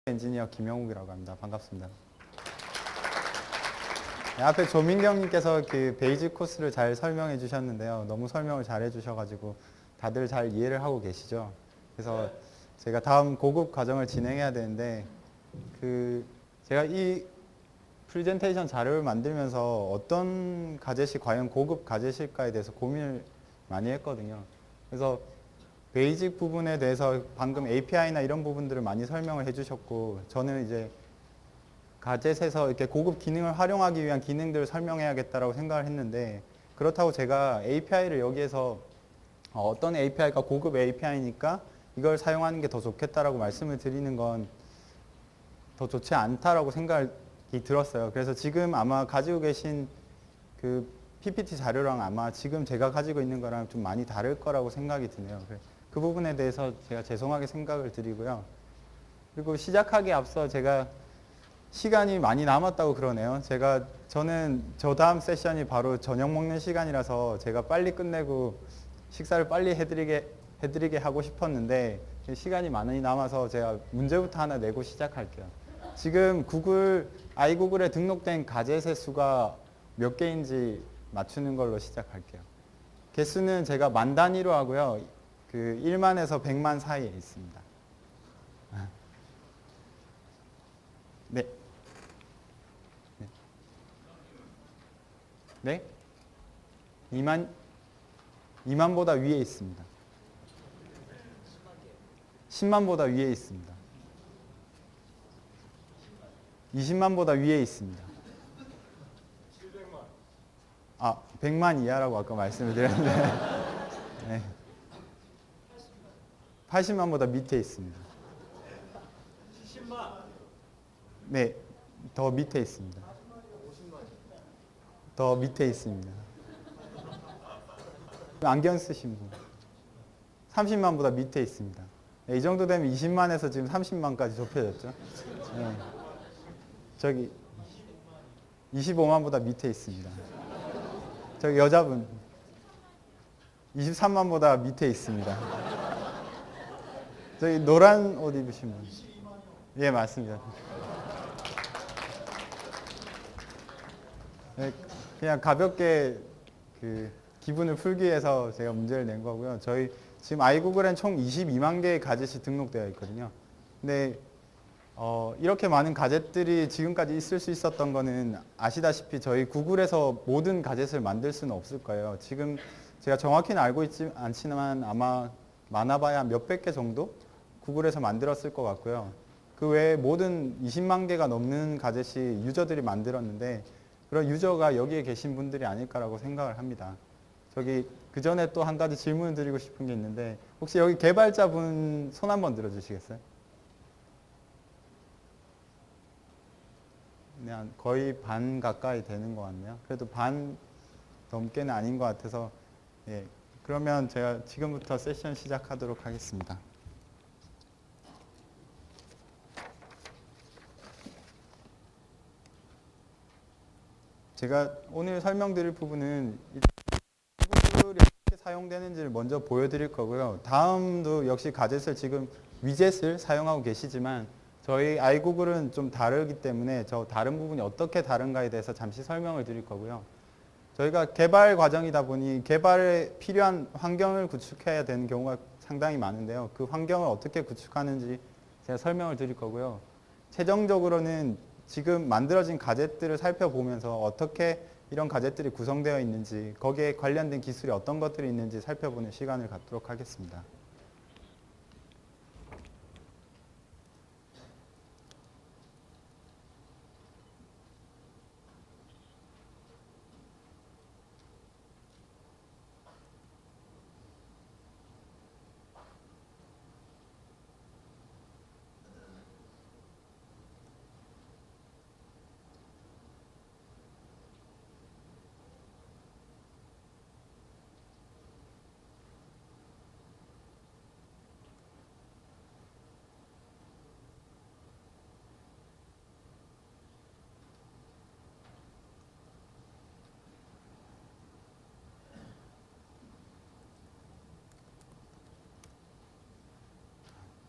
엔지니어 김영욱이라고 합니다. 반갑습니다. 네, 앞에 조민경님께서 그 베이직 코스를 잘 설명해 주셨는데요. 너무 설명을 잘 해주셔가지고 다들 잘 이해를 하고 계시죠? 그래서 제가 다음 고급 과정을 진행해야 되는데 제가 이 프레젠테이션 자료를 만들면서 어떤 가젯이 과연 고급 가젯일까에 대해서 고민을 많이 했거든요. 그래서 베이직 부분에 대해서 방금 API나 이런 부분들을 많이 설명을 해주셨고, 저는 이제 가젯에서 이렇게 고급 기능을 활용하기 위한 기능들을 설명해야겠다라고 생각을 했는데, 그렇다고 제가 API를 여기에서 어떤 API가 고급 API니까 이걸 사용하는 게 더 좋겠다라고 말씀을 드리는 건 더 좋지 않다라고 생각이 들었어요. 그래서 지금 아마 가지고 계신 그 PPT 자료랑 아마 지금 제가 가지고 있는 거랑 좀 많이 다를 거라고 생각이 드네요. 그 부분에 대해서 제가 죄송하게 생각을 드리고요. 그리고 시작하기에 앞서 제가 시간이 많이 남았다고 그러네요. 저는 저 다음 세션이 바로 저녁 먹는 시간이라서 제가 빨리 끝내고 식사를 빨리 해드리게 하고 싶었는데 시간이 많이 남아서 제가 문제부터 하나 내고 시작할게요. 지금 아이구글에 등록된 가젯의 수가 몇 개인지 맞추는 걸로 시작할게요. 개수는 제가 만 단위로 하고요. 1만에서 100만 사이에 있습니다. 네. 네? 2만보다 위에 있습니다. 10만보다 위에 있습니다. 20만보다 위에 있습니다. 100만 이하라고 아까 말씀을 드렸는데 네. 80만보다 밑에 있습니다. 70만. 네, 더 밑에 있습니다. 더 밑에 있습니다. 안경 쓰신 분. 30만보다 밑에 있습니다. 네, 이 정도 되면 20만에서 지금 30만까지 좁혀졌죠. 네. 저기 25만보다 밑에 있습니다. 저기 여자분 23만보다 밑에 있습니다. 저기 노란 옷 입으신 분. 예, 맞습니다. 네, 그냥 가볍게 기분을 풀기 위해서 제가 문제를 낸 거고요. 저희 지금 아이구글엔 총 22만 개의 가젯이 등록되어 있거든요. 근데 이렇게 많은 가젯들이 지금까지 있을 수 있었던 거는 아시다시피 저희 구글에서 모든 가젯을 만들 수는 없을 거예요. 지금 제가 정확히는 알고 있지 않지만 아마 많아봐야 몇백 개 정도 구글에서 만들었을 것 같고요. 그 외에 모든 20만 개가 넘는 가젯이 유저들이 만들었는데 그런 유저가 여기에 계신 분들이 아닐까라고 생각을 합니다. 그 전에 또 한 가지 질문을 드리고 싶은 게 있는데 혹시 여기 개발자분 손 한번 들어주시겠어요? 그냥 거의 반 가까이 되는 것 같네요. 그래도 반 넘게는 아닌 것 같아서 예. 그러면 제가 지금부터 세션 시작하도록 하겠습니다. 제가 오늘 설명드릴 부분은 구글이 어떻게 사용되는지를 먼저 보여드릴 거고요. 다음도 역시 가젯을 지금 위젯을 사용하고 계시지만 저희 아이구글은 좀 다르기 때문에 저 다른 부분이 어떻게 다른가에 대해서 잠시 설명을 드릴 거고요. 저희가 개발 과정이다 보니 개발에 필요한 환경을 구축해야 되는 경우가 상당히 많은데요. 그 환경을 어떻게 구축하는지 제가 설명을 드릴 거고요. 최종적으로는 지금 만들어진 가젯들을 살펴보면서 어떻게 이런 가젯들이 구성되어 있는지 거기에 관련된 기술이 어떤 것들이 있는지 살펴보는 시간을 갖도록 하겠습니다.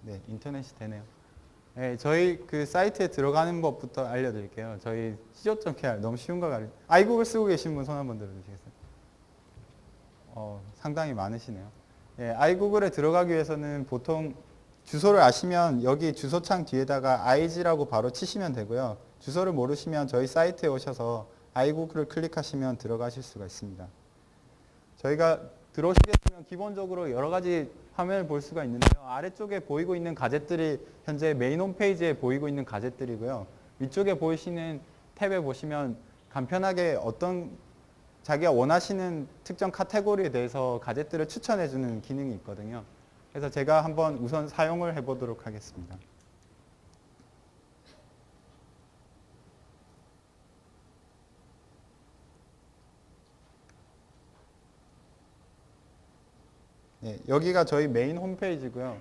네, 인터넷이 되네요. 네, 저희 그 사이트에 들어가는 법부터 알려드릴게요. 저희 co.kr 너무 쉬운 거 가르쳐. 아이국을 쓰고 계신 분 손 한번 들어주시겠어요? 상당히 많으시네요. 예, 아이구글에 들어가기 위해서는 보통 주소를 아시면 여기 주소창 뒤에다가 ig라고 바로 치시면 되고요. 주소를 모르시면 저희 사이트에 오셔서 아이구글을 클릭하시면 들어가실 수가 있습니다. 저희가 들어오시게 되면 기본적으로 여러 가지 화면을 볼 수가 있는데요. 아래쪽에 보이고 있는 가젯들이 현재 메인 홈페이지에 보이고 있는 가젯들이고요. 위쪽에 보이시는 탭에 보시면 간편하게 어떤 자기가 원하시는 특정 카테고리에 대해서 가젯들을 추천해주는 기능이 있거든요. 그래서 제가 한번 우선 사용을 해보도록 하겠습니다. 네, 여기가 저희 메인 홈페이지고요.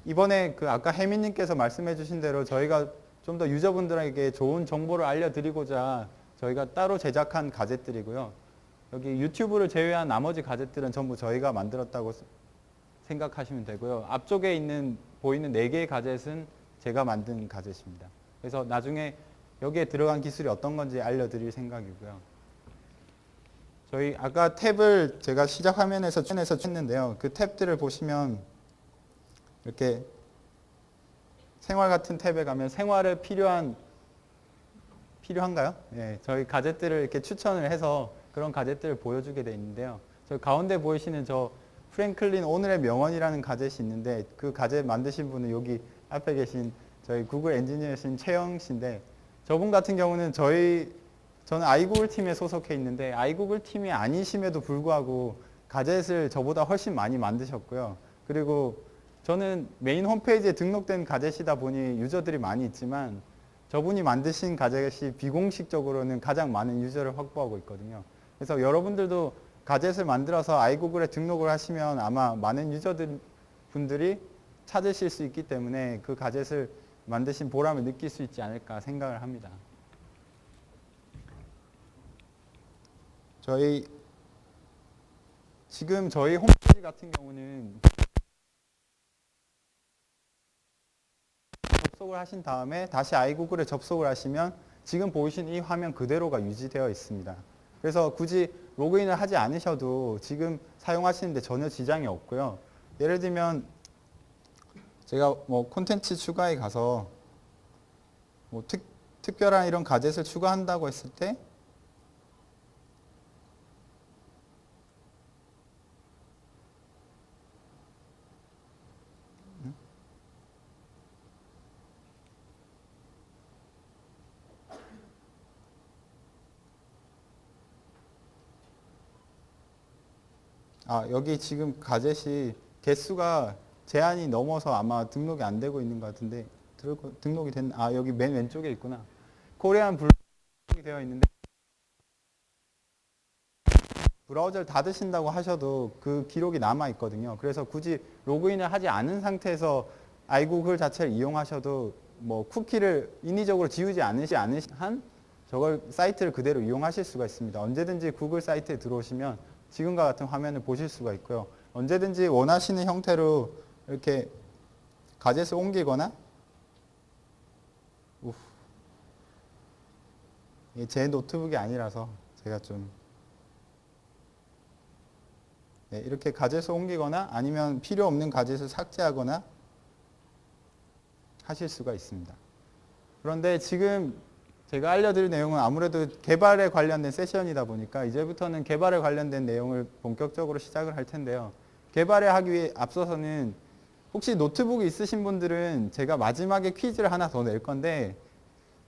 이번에 그 아까 혜민님께서 말씀해주신 대로 저희가 좀 더 유저분들에게 좋은 정보를 알려드리고자 저희가 따로 제작한 가젯들이고요. 여기 유튜브를 제외한 나머지 가젯들은 전부 저희가 만들었다고 생각하시면 되고요. 앞쪽에 있는 보이는 4개의 가젯은 제가 만든 가젯입니다. 그래서 나중에 여기에 들어간 기술이 어떤 건지 알려드릴 생각이고요. 저희 아까 탭을 제가 시작 화면에서 했는데요. 그 탭들을 보시면 이렇게 생활 같은 탭에 가면 생활에 필요한가요? 예, 저희 가젯들을 이렇게 추천을 해서 그런 가젯들을 보여주게 되어 있는데요. 저 가운데 보이시는 저 프랭클린 오늘의 명언이라는 가젯이 있는데 그 가젯 만드신 분은 여기 앞에 계신 저희 구글 엔지니어신 최영 씨인데 저분 같은 경우는 저는 아이구글 팀에 소속해 있는데 아이구글 팀이 아니심에도 불구하고 가젯을 저보다 훨씬 많이 만드셨고요. 그리고 저는 메인 홈페이지에 등록된 가젯이다 보니 유저들이 많이 있지만 저분이 만드신 가젯이 비공식적으로는 가장 많은 유저를 확보하고 있거든요. 그래서 여러분들도 가젯을 만들어서 아이구글에 등록을 하시면 아마 많은 분들이 찾으실 수 있기 때문에 그 가젯을 만드신 보람을 느낄 수 있지 않을까 생각을 합니다. 지금 저희 홈페이지 같은 경우는 접속을 하신 다음에 다시 아이구글에 접속을 하시면 지금 보이신 이 화면 그대로가 유지되어 있습니다. 그래서 굳이 로그인을 하지 않으셔도 지금 사용하시는데 전혀 지장이 없고요. 예를 들면 제가 뭐 콘텐츠 추가에 가서 뭐 특별한 이런 가젯을 추가한다고 했을 때 여기 지금 가젯이 개수가 제한이 넘어서 아마 등록이 안 되고 있는 것 같은데 등록이 여기 맨 왼쪽에 있구나. 코리안 등록이 되어 있는데 브라우저를 닫으신다고 하셔도 그 기록이 남아 있거든요. 그래서 굳이 로그인을 하지 않은 상태에서 아이구글 자체를 이용하셔도 뭐 쿠키를 인위적으로 지우지 않으시 한 저걸 사이트를 그대로 이용하실 수가 있습니다. 언제든지 구글 사이트에 들어오시면 지금과 같은 화면을 보실 수가 있고요. 언제든지 원하시는 형태로 이렇게 가젯을 옮기거나 제 노트북이 아니라서 제가 좀 이렇게 가젯을 옮기거나 아니면 필요 없는 가젯을 삭제하거나 하실 수가 있습니다. 그런데 지금 제가 알려드릴 내용은 아무래도 개발에 관련된 세션이다 보니까 이제부터는 개발에 관련된 내용을 본격적으로 시작을 할 텐데요. 개발에 하기 위해 앞서서는 혹시 노트북이 있으신 분들은 제가 마지막에 퀴즈를 하나 더 낼 건데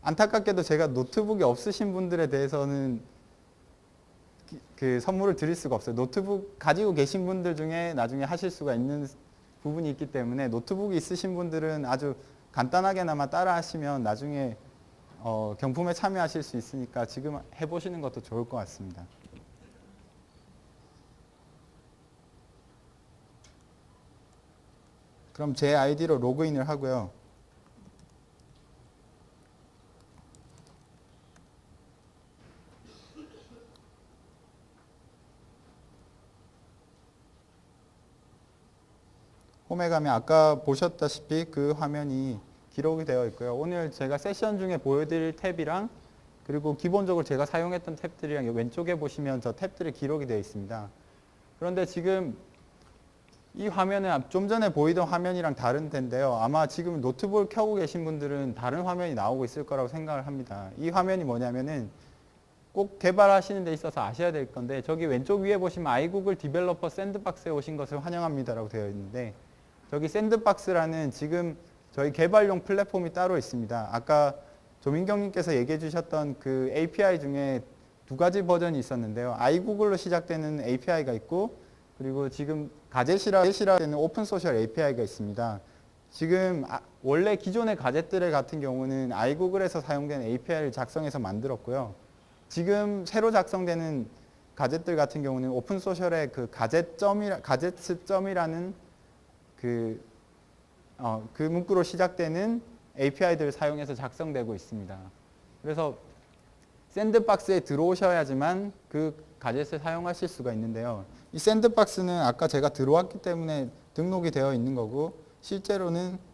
안타깝게도 제가 노트북이 없으신 분들에 대해서는 그 선물을 드릴 수가 없어요. 노트북 가지고 계신 분들 중에 나중에 하실 수가 있는 부분이 있기 때문에 노트북이 있으신 분들은 아주 간단하게나마 따라 하시면 나중에 경품에 참여하실 수 있으니까 지금 해보시는 것도 좋을 것 같습니다. 그럼 제 아이디로 로그인을 하고요. 홈에 가면 아까 보셨다시피 그 화면이 기록이 되어 있고요. 오늘 제가 세션 중에 보여드릴 탭이랑 그리고 기본적으로 제가 사용했던 탭들이랑 왼쪽에 보시면 저 탭들이 기록이 되어 있습니다. 그런데 지금 이 화면은 좀 전에 보이던 화면이랑 다른 텐데요. 아마 지금 노트북을 켜고 계신 분들은 다른 화면이 나오고 있을 거라고 생각을 합니다. 이 화면이 뭐냐면은 꼭 개발하시는 데 있어서 아셔야 될 건데 저기 왼쪽 위에 보시면 iGoogle 디벨로퍼 샌드박스에 오신 것을 환영합니다라고 되어 있는데 저기 샌드박스라는 지금 저희 개발용 플랫폼이 따로 있습니다. 아까 조민경님께서 얘기해 주셨던 그 API 중에 두 가지 버전이 있었는데요. iGoogle로 시작되는 API가 있고 그리고 지금 가젯이라 되는 오픈 소셜 API가 있습니다. 지금 원래 기존의 가젯들 같은 경우는 iGoogle에서 사용된 API를 작성해서 만들었고요. 지금 새로 작성되는 가젯들 같은 경우는 오픈 소셜의 그 가젯점이라는 그 문구로 시작되는 API들을 사용해서 작성되고 있습니다. 그래서 샌드박스에 들어오셔야지만 그 가젯을 사용하실 수가 있는데요. 이 샌드박스는 아까 제가 들어왔기 때문에 등록이 되어 있는 거고 실제로는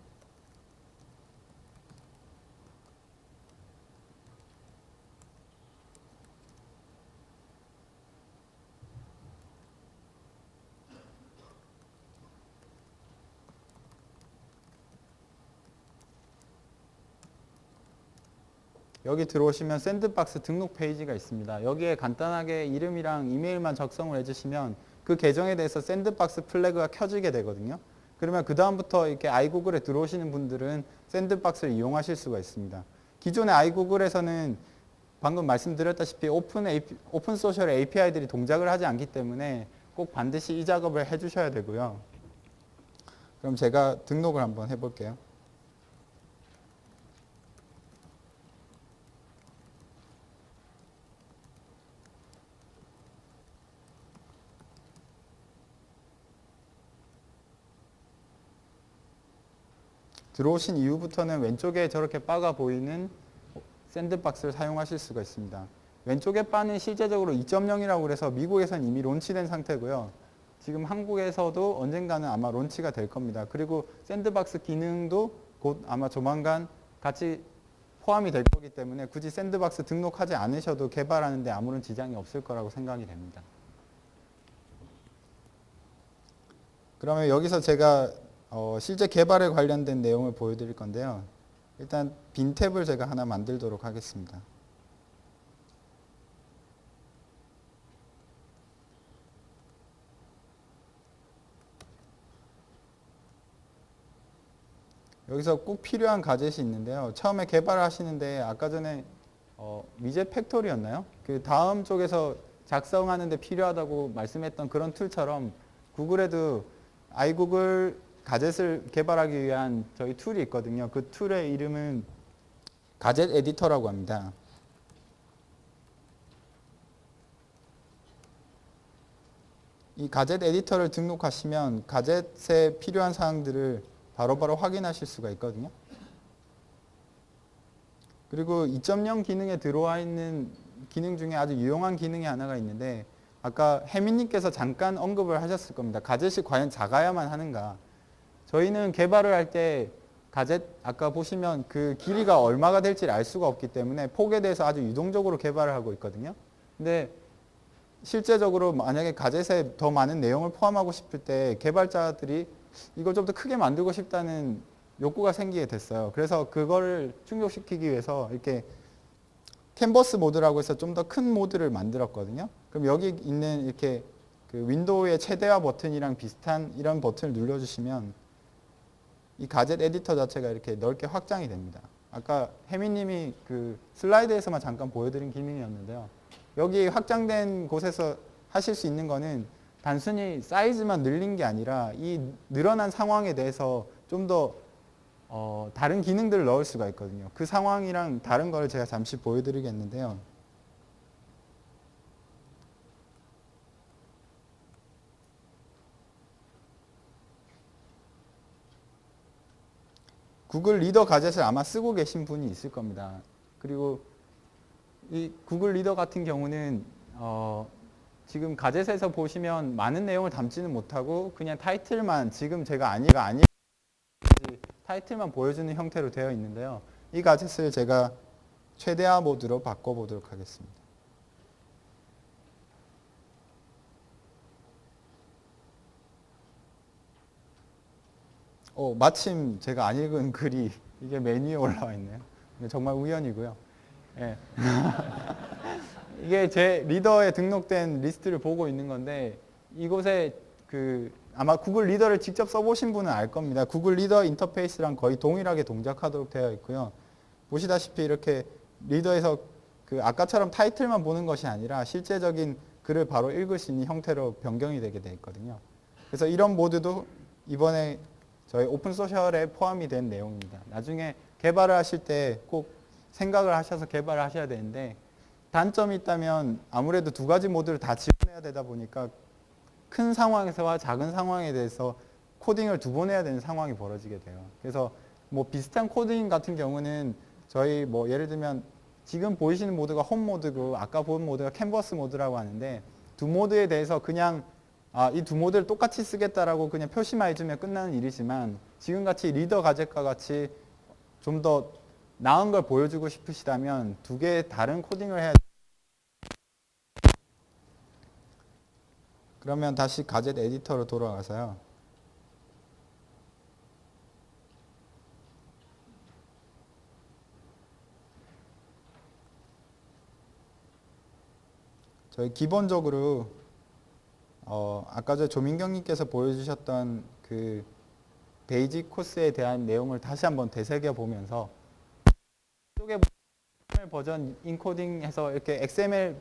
여기 들어오시면 샌드박스 등록 페이지가 있습니다. 여기에 간단하게 이름이랑 이메일만 작성을 해주시면 그 계정에 대해서 샌드박스 플래그가 켜지게 되거든요. 그러면 그 다음부터 이렇게 iGoogle에 들어오시는 분들은 샌드박스를 이용하실 수가 있습니다. 기존의 iGoogle에서는 방금 말씀드렸다시피 오픈 소셜 API들이 동작을 하지 않기 때문에 꼭 반드시 이 작업을 해주셔야 되고요. 그럼 제가 등록을 한번 해볼게요. 들어오신 이후부터는 왼쪽에 저렇게 바가 보이는 샌드박스를 사용하실 수가 있습니다. 왼쪽의 바는 실제적으로 2.0이라고 해서 미국에서는 이미 론치된 상태고요. 지금 한국에서도 언젠가는 아마 론치가 될 겁니다. 그리고 샌드박스 기능도 곧 아마 조만간 같이 포함이 될 거기 때문에 굳이 샌드박스 등록하지 않으셔도 개발하는데 아무런 지장이 없을 거라고 생각이 됩니다. 그러면 여기서 제가 실제 개발에 관련된 내용을 보여드릴 건데요. 일단 빈 탭을 제가 하나 만들도록 하겠습니다. 여기서 꼭 필요한 가젯이 있는데요. 처음에 개발을 하시는데 아까 전에 미제 팩토리였나요? 그 다음 쪽에서 작성하는데 필요하다고 말씀했던 그런 툴처럼 구글에도 iGoogle 가젯을 개발하기 위한 저희 툴이 있거든요. 그 툴의 이름은 가젯 에디터라고 합니다. 이 가젯 에디터를 등록하시면 가젯에 필요한 사항들을 바로바로 확인하실 수가 있거든요. 그리고 2.0 기능에 들어와 있는 기능 중에 아주 유용한 기능이 하나가 있는데 아까 혜민님께서 잠깐 언급을 하셨을 겁니다. 가젯이 과연 작아야만 하는가? 저희는 개발을 할 때 가젯 아까 보시면 그 길이가 얼마가 될지 알 수가 없기 때문에 폭에 대해서 아주 유동적으로 개발을 하고 있거든요. 근데 실제적으로 만약에 가젯에 더 많은 내용을 포함하고 싶을 때 개발자들이 이걸 좀 더 크게 만들고 싶다는 욕구가 생기게 됐어요. 그래서 그거를 충족시키기 위해서 이렇게 캔버스 모드라고 해서 좀 더 큰 모드를 만들었거든요. 그럼 여기 있는 이렇게 그 윈도우의 최대화 버튼이랑 비슷한 이런 버튼을 눌러주시면 이 가젯 에디터 자체가 이렇게 넓게 확장이 됩니다. 아까 혜미님이 그 슬라이드에서만 잠깐 보여드린 기능이었는데요. 여기 확장된 곳에서 하실 수 있는 거는 단순히 사이즈만 늘린 게 아니라 이 늘어난 상황에 대해서 좀 더 다른 기능들을 넣을 수가 있거든요. 그 상황이랑 다른 걸 제가 잠시 보여드리겠는데요. 구글 리더 가젯을 아마 쓰고 계신 분이 있을 겁니다. 그리고 이 구글 리더 같은 경우는 지금 가젯에서 보시면 많은 내용을 담지는 못하고 그냥 타이틀만 지금 제가 아니가 타이틀만 보여주는 형태로 되어 있는데요. 이 가젯을 제가 최대화 모드로 바꿔보도록 하겠습니다. 마침 제가 안 읽은 글이 이게 메뉴에 올라와 있네요. 정말 우연이고요. 예. 이게 제 리더에 등록된 리스트를 보고 있는 건데 이곳에 아마 구글 리더를 직접 써보신 분은 알 겁니다. 구글 리더 인터페이스랑 거의 동일하게 동작하도록 되어 있고요. 보시다시피 이렇게 리더에서 아까처럼 타이틀만 보는 것이 아니라 실제적인 글을 바로 읽을 수 있는 형태로 변경이 되게 되어 있거든요. 그래서 이런 모드도 이번에 저희 오픈소셜에 포함이 된 내용입니다. 나중에 개발을 하실 때 꼭 생각을 하셔서 개발을 하셔야 되는데 단점이 있다면 아무래도 두 가지 모드를 다 지원해야 되다 보니까 큰 상황에서와 작은 상황에 대해서 코딩을 두 번 해야 되는 상황이 벌어지게 돼요. 그래서 뭐 비슷한 코딩 같은 경우는 저희 뭐 예를 들면 지금 보이시는 모드가 홈 모드고 아까 본 모드가 캔버스 모드라고 하는데 두 모드에 대해서 그냥 이 두 모드를 똑같이 쓰겠다라고 그냥 표시만 해주면 끝나는 일이지만 지금같이 리더 가젯과 같이 좀 더 나은 걸 보여주고 싶으시다면 두 개의 다른 코딩을 해야 그러면 다시 가젯 에디터로 돌아가서요. 저희 기본적으로 아까 저 조민경님께서 보여주셨던 그 베이직 코스에 대한 내용을 다시 한번 되새겨 보면서 이쪽에 버전 인코딩해서 이렇게 XML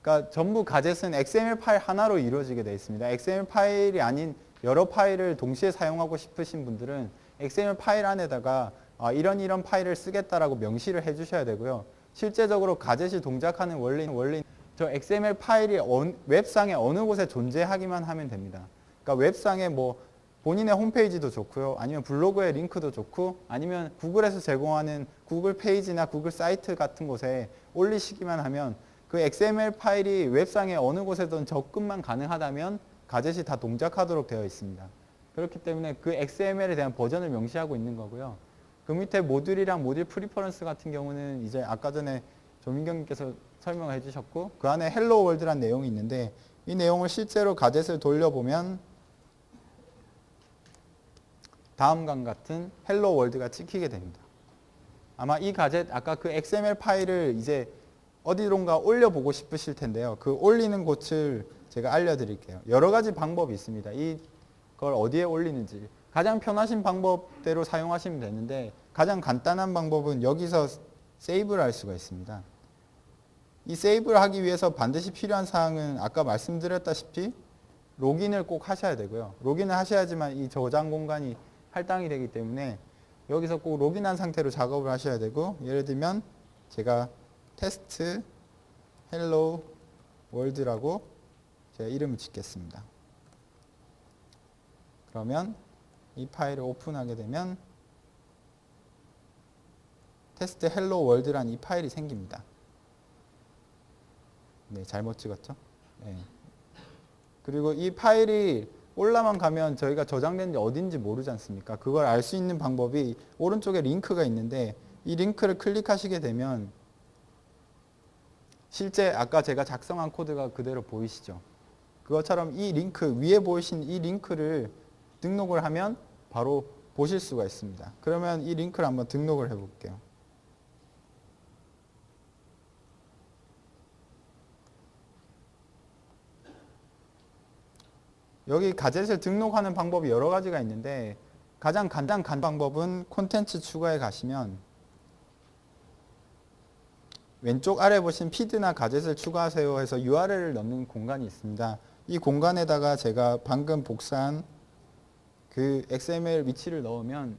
그러니까 전부 가젯은 XML 파일 하나로 이루어지게 되어 있습니다. XML 파일이 아닌 여러 파일을 동시에 사용하고 싶으신 분들은 XML 파일 안에다가 이런 파일을 쓰겠다라고 명시를 해주셔야 되고요. 실제적으로 가젯이 동작하는 원리는 저 XML 파일이 웹상에 어느 곳에 존재하기만 하면 됩니다. 그러니까 웹상에 뭐 본인의 홈페이지도 좋고요. 아니면 블로그의 링크도 좋고 아니면 구글에서 제공하는 구글 페이지나 구글 사이트 같은 곳에 올리시기만 하면 그 XML 파일이 웹상의 어느 곳에든 접근만 가능하다면 가젯이 다 동작하도록 되어 있습니다. 그렇기 때문에 그 XML에 대한 버전을 명시하고 있는 거고요. 그 밑에 모듈이랑 모듈 프리퍼런스 같은 경우는 이제 아까 전에 조민경님께서 설명을 해주셨고 그 안에 헬로 월드란 내용이 있는데 이 내용을 실제로 가젯을 돌려보면 다음과 같은 헬로 월드가 찍히게 됩니다. 아마 이 가젯 아까 그 XML 파일을 이제 어디론가 올려보고 싶으실 텐데요. 그 올리는 곳을 제가 알려드릴게요. 여러 가지 방법이 있습니다. 이걸 어디에 올리는지 가장 편하신 방법대로 사용하시면 되는데 가장 간단한 방법은 여기서 세이브를 할 수가 있습니다. 이 세이브를 하기 위해서 반드시 필요한 사항은 아까 말씀드렸다시피 로gin을 꼭 하셔야 되고요. 로gin을 하셔야지만 이 저장 공간이 할당이 되기 때문에 여기서 꼭 로gin한 상태로 작업을 하셔야 되고 예를 들면 제가 테스트 헬로 월드라고 제가 이름을 짓겠습니다. 그러면 이 파일을 오픈하게 되면 테스트 헬로 월드란 이 파일이 생깁니다. 네, 잘못 찍었죠? 네. 그리고 이 파일이 올라만 가면 저희가 저장된 게 어딘지 모르지 않습니까? 그걸 알 수 있는 방법이 오른쪽에 링크가 있는데 이 링크를 클릭하시게 되면 실제 아까 제가 작성한 코드가 그대로 보이시죠? 그것처럼 이 링크, 위에 보이신 이 링크를 등록을 하면 바로 보실 수가 있습니다. 그러면 이 링크를 한번 등록을 해볼게요. 여기 가젯을 등록하는 방법이 여러 가지가 있는데 가장 간단한 방법은 콘텐츠 추가에 가시면 왼쪽 아래 보신 피드나 가젯을 추가하세요 해서 URL을 넣는 공간이 있습니다. 이 공간에다가 제가 방금 복사한 그 XML 위치를 넣으면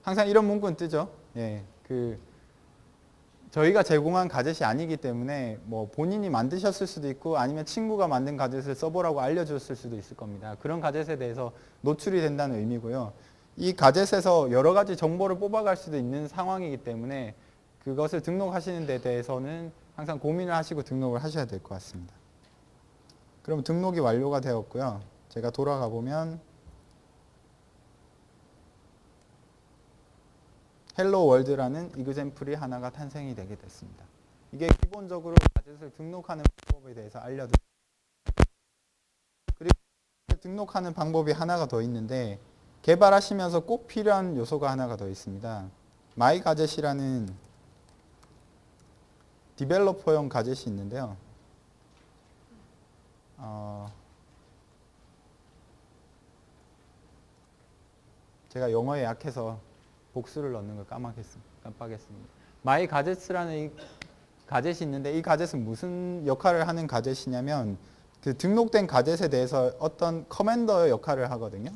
항상 이런 문구는 뜨죠. 예, 저희가 제공한 가젯이 아니기 때문에 뭐 본인이 만드셨을 수도 있고 아니면 친구가 만든 가젯을 써보라고 알려줬을 수도 있을 겁니다. 그런 가젯에 대해서 노출이 된다는 의미고요. 이 가젯에서 여러 가지 정보를 뽑아갈 수도 있는 상황이기 때문에 그것을 등록하시는 데 대해서는 항상 고민을 하시고 등록을 하셔야 될 것 같습니다. 그럼 등록이 완료가 되었고요. 제가 돌아가 보면 헬로 월드라는 이그젬플이 하나가 탄생이 되게 됐습니다. 이게 기본적으로 가젯을 등록하는 방법에 대해서 알려드립니다. 그리고 등록하는 방법이 하나가 더 있는데 개발하시면서 꼭 필요한 요소가 하나가 더 있습니다. 마이가젯이라는 디벨로퍼용 가젯이 있는데요. 제가 영어에 약해서 복수를 넣는 걸 깜빡했습니다. 마이가젯이라는 이 가젯이 있는데 이 가젯은 무슨 역할을 하는 가젯이냐면 그 등록된 가젯에 대해서 어떤 커맨더 역할을 하거든요.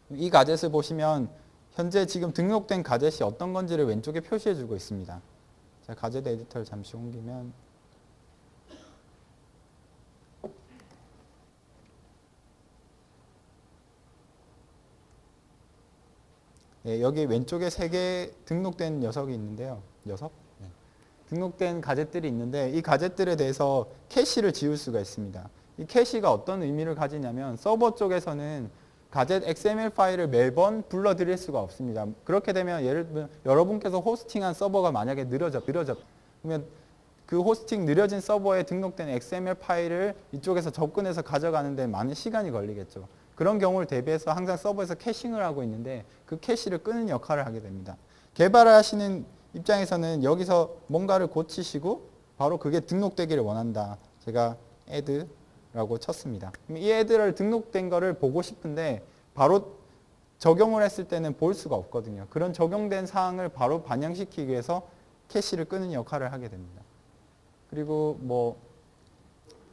이 가젯을 보시면 현재 지금 등록된 가젯이 어떤 건지를 왼쪽에 표시해 주고 있습니다. 제가 가젯 에디터를 잠시 옮기면 네, 여기 왼쪽에 3개 등록된 녀석이 있는데요. 녀석? 네. 등록된 가젯들이 있는데 이 가젯들에 대해서 캐시를 지울 수가 있습니다. 이 캐시가 어떤 의미를 가지냐면 서버 쪽에서는 가젯 XML 파일을 매번 불러드릴 수가 없습니다. 그렇게 되면 예를 들면 여러분께서 호스팅한 서버가 만약에 느려져 그러면 그 호스팅 느려진 서버에 등록된 XML 파일을 이쪽에서 접근해서 가져가는 데 많은 시간이 걸리겠죠. 그런 경우를 대비해서 항상 서버에서 캐싱을 하고 있는데 그 캐시를 끄는 역할을 하게 됩니다. 개발을 하시는 입장에서는 여기서 뭔가를 고치시고 바로 그게 등록되기를 원한다. 제가 add라고 쳤습니다. 이 add를 등록된 거를 보고 싶은데 바로 적용을 했을 때는 볼 수가 없거든요. 그런 적용된 사항을 바로 반영시키기 위해서 캐시를 끄는 역할을 하게 됩니다. 그리고 뭐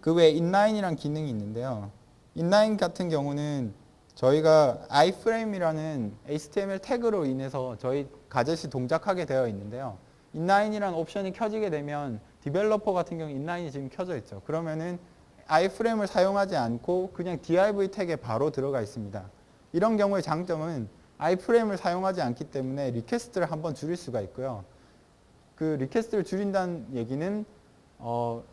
그 외에 inline이라는 기능이 있는데요. inline 같은 경우는 저희가 iframe이라는 HTML 태그로 인해서 저희 가젯이 동작하게 되어 있는데요. inline이라는 옵션이 켜지게 되면 디벨로퍼 같은 경우 inline이 지금 켜져 있죠. 그러면은 iframe을 사용하지 않고 그냥 div 태그에 바로 들어가 있습니다. 이런 경우의 장점은 iframe을 사용하지 않기 때문에 리퀘스트를 한번 줄일 수가 있고요. 그 리퀘스트를 줄인다는 얘기는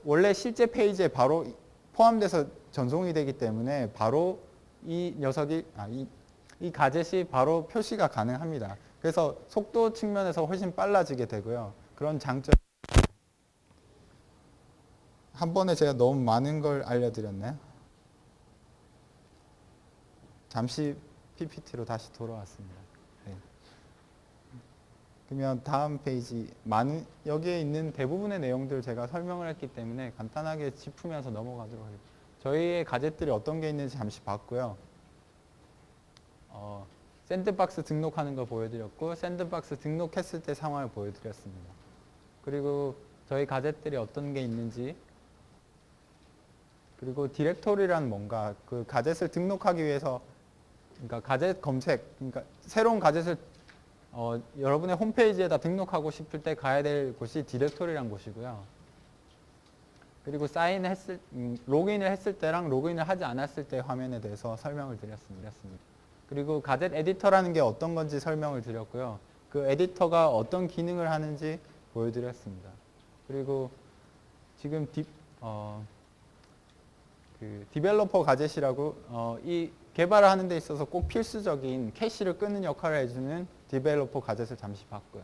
원래 실제 페이지에 바로 포함돼서 전송이 되기 때문에 바로 이 녀석이 이 가젯이 바로 표시가 가능합니다. 그래서 속도 측면에서 훨씬 빨라지게 되고요. 그런 장점. 한 번에 제가 너무 많은 걸 알려드렸나요? 잠시 PPT로 다시 돌아왔습니다. 네. 그러면 다음 페이지 여기에 있는 대부분의 내용들 제가 설명을 했기 때문에 간단하게 짚으면서 넘어가도록 하겠습니다. 저희의 가젯들이 어떤 게 있는지 잠시 봤고요. 샌드박스 등록하는 거 보여드렸고 샌드박스 등록했을 때 상황을 보여드렸습니다. 그리고 저희 가젯들이 어떤 게 있는지 그리고 디렉토리란 뭔가 그 가젯을 등록하기 위해서 그러니까 가젯 검색 그러니까 새로운 가젯을 여러분의 홈페이지에다 등록하고 싶을 때 가야 될 곳이 디렉토리란 곳이고요. 그리고 로그인을 했을 때랑 로그인을 하지 않았을 때 화면에 대해서 설명을 드렸습니다. 그리고 가젯 에디터라는 게 어떤 건지 설명을 드렸고요. 그 에디터가 어떤 기능을 하는지 보여드렸습니다. 그리고 지금 그 디벨로퍼 가젯이라고 이 개발을 하는 데 있어서 꼭 필수적인 캐시를 끄는 역할을 해주는 디벨로퍼 가젯을 잠시 봤고요.